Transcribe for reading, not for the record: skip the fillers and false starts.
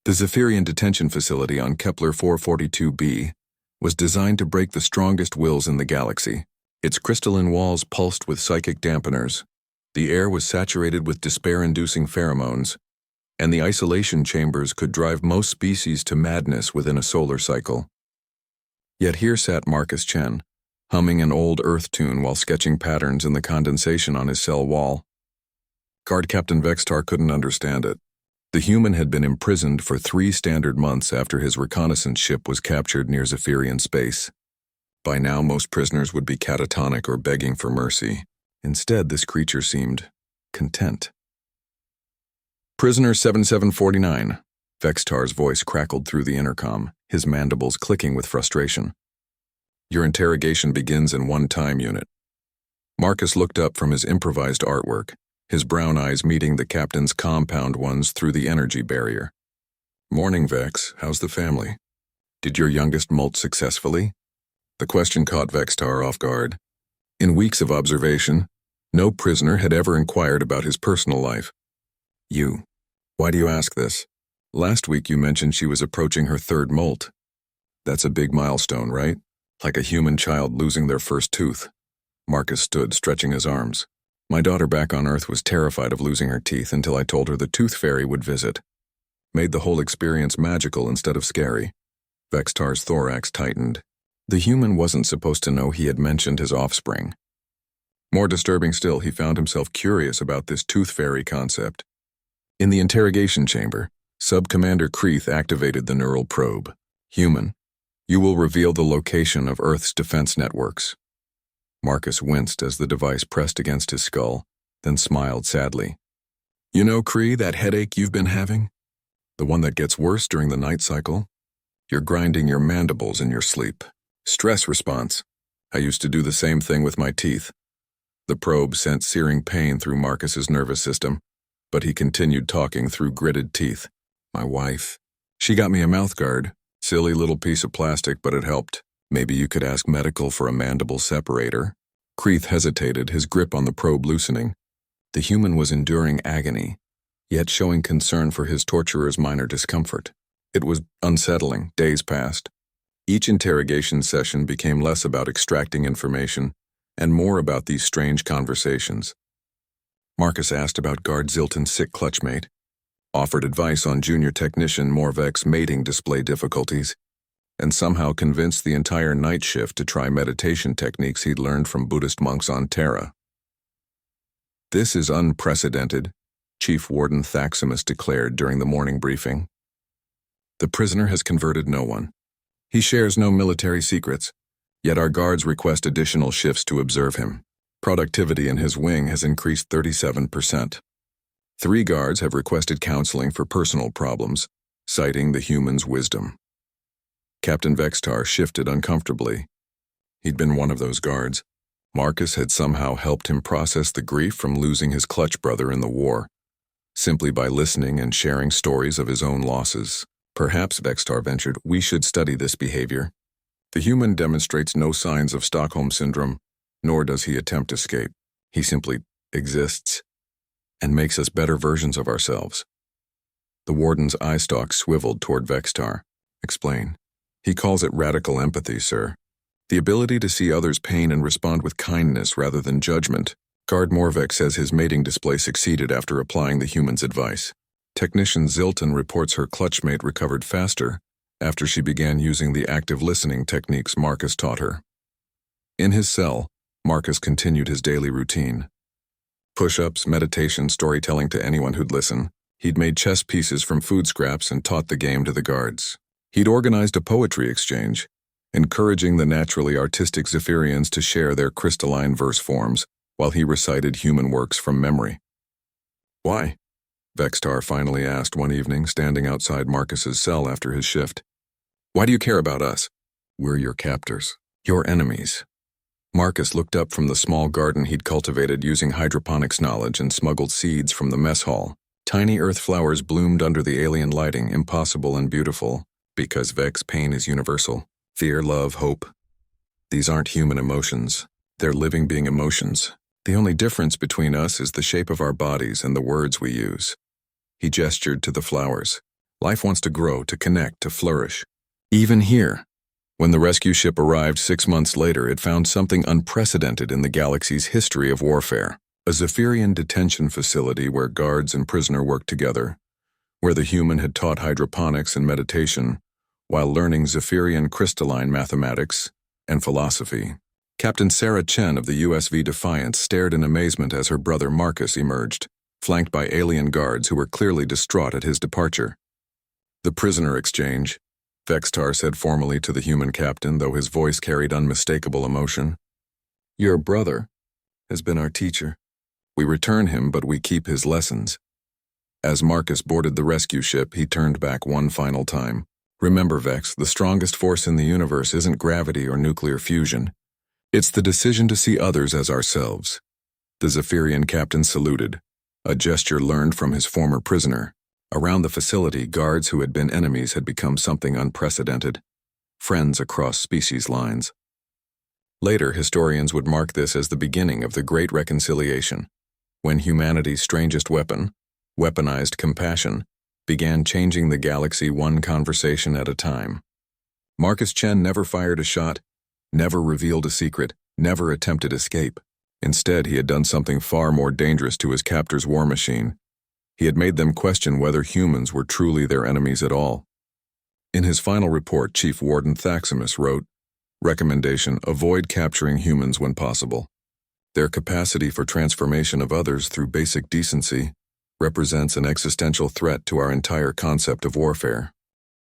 The Zephyrian detention facility on Kepler 442b was designed to break the strongest wills in the galaxy. Its crystalline walls pulsed with psychic dampeners. The air was saturated with despair-inducing pheromones, and the isolation chambers could drive most species to madness within a solar cycle. Yet here sat Marcus Chen, humming an old Earth tune while sketching patterns in the condensation on his cell wall. Guard Captain Vextar couldn't understand it. The human had been imprisoned for 3 standard months after his reconnaissance ship was captured near Zephyrian space. By now, most prisoners would be catatonic or begging for mercy. Instead, this creature seemed content. Prisoner 7749. Vextar's voice crackled through the intercom, his mandibles clicking with frustration. Your interrogation begins in 1 time unit. Marcus looked up from his improvised artwork, his brown eyes meeting the captain's compound ones through the energy barrier. Morning, Vex. How's the family? Did your youngest molt successfully? The question caught Vextar off guard. In weeks of observation, no prisoner had ever inquired about his personal life. You. Why do you ask this? Last week you mentioned she was approaching her 3rd molt. That's a big milestone, right? Like a human child losing their first tooth. Marcus stood, stretching his arms. My daughter back on Earth was terrified of losing her teeth until I told her the tooth fairy would visit. Made the whole experience magical instead of scary. Vextar's thorax tightened. The human wasn't supposed to know he had mentioned his offspring. More disturbing still, he found himself curious about this tooth fairy concept. In the interrogation chamber, Sub-Commander Kreeth activated the neural probe. Human, you will reveal the location of Earth's defense networks. Marcus winced as the device pressed against his skull, then smiled sadly. You know, Kree, that headache you've been having? The one that gets worse during the night cycle? You're grinding your mandibles in your sleep. Stress response. I used to do the same thing with my teeth. The probe sent searing pain through Marcus's nervous system, but he continued talking through gritted teeth. My wife. She got me a mouthguard. Silly little piece of plastic, but it helped. Maybe you could ask medical for a mandible separator. Kreeth hesitated, his grip on the probe loosening. The human was enduring agony, yet showing concern for his torturer's minor discomfort. It was unsettling. Days passed. Each interrogation session became less about extracting information and more about these strange conversations. Marcus asked about Guard Zilton's sick clutchmate, offered advice on junior technician Morvek's mating display difficulties, and somehow convinced the entire night shift to try meditation techniques he'd learned from Buddhist monks on Terra. This is unprecedented, Chief Warden Thaximus declared during the morning briefing. The prisoner has converted no one. He shares no military secrets, yet our guards request additional shifts to observe him. Productivity in his wing has increased 37%. 3 guards have requested counseling for personal problems, citing the human's wisdom. Captain Vextar shifted uncomfortably. He'd been one of those guards. Marcus had somehow helped him process the grief from losing his clutch brother in the war, simply by listening and sharing stories of his own losses. Perhaps, Vextar ventured, we should study this behavior. The human demonstrates no signs of Stockholm Syndrome, nor does he attempt escape. He simply exists and makes us better versions of ourselves. The warden's eye stalk swiveled toward Vextar. Explain. He calls it radical empathy, sir. The ability to see others' pain and respond with kindness rather than judgment. Guard Morvek says his mating display succeeded after applying the human's advice. Technician Zilton reports her clutchmate recovered faster after she began using the active listening techniques Marcus taught her. In his cell, Marcus continued his daily routine. Push-ups, meditation, storytelling to anyone who'd listen. He'd made chess pieces from food scraps and taught the game to the guards. He'd organized a poetry exchange, encouraging the naturally artistic Zephyrians to share their crystalline verse forms while he recited human works from memory. Why? Vextar finally asked one evening, standing outside Marcus's cell after his shift. Why do you care about us? We're your captors, your enemies. Marcus looked up from the small garden he'd cultivated using hydroponics knowledge and smuggled seeds from the mess hall. Tiny earth flowers bloomed under the alien lighting, impossible and beautiful, because Vex pain is universal. Fear, love, hope. These aren't human emotions. They're living being emotions. The only difference between us is the shape of our bodies and the words we use. He gestured to the flowers. Life wants to grow, to connect, to flourish. Even here, when the rescue ship arrived 6 months later, it found something unprecedented in the galaxy's history of warfare. A Zephyrian detention facility where guards and prisoner worked together, where the human had taught hydroponics and meditation while learning Zephyrian crystalline mathematics and philosophy. Captain Sarah Chen of the USV Defiance stared in amazement as her brother Marcus emerged, flanked by alien guards who were clearly distraught at his departure. The prisoner exchange, Vextar said formally to the human captain, though his voice carried unmistakable emotion. Your brother has been our teacher. We return him, but we keep his lessons. As Marcus boarded the rescue ship, he turned back one final time. Remember, Vex, the strongest force in the universe isn't gravity or nuclear fusion. It's the decision to see others as ourselves. The Zephyrian captain saluted, a gesture learned from his former prisoner. Around the facility, guards who had been enemies had become something unprecedented, friends across species lines. Later, historians would mark this as the beginning of the Great Reconciliation, when humanity's strangest weapon, weaponized compassion, began changing the galaxy one conversation at a time. Marcus Chen never fired a shot, never revealed a secret, never attempted escape. Instead, he had done something far more dangerous to his captor's war machine. He had made them question whether humans were truly their enemies at all. In his final report, Chief Warden Thaximus wrote, Recommendation: avoid capturing humans when possible. Their capacity for transformation of others through basic decency represents an existential threat to our entire concept of warfare.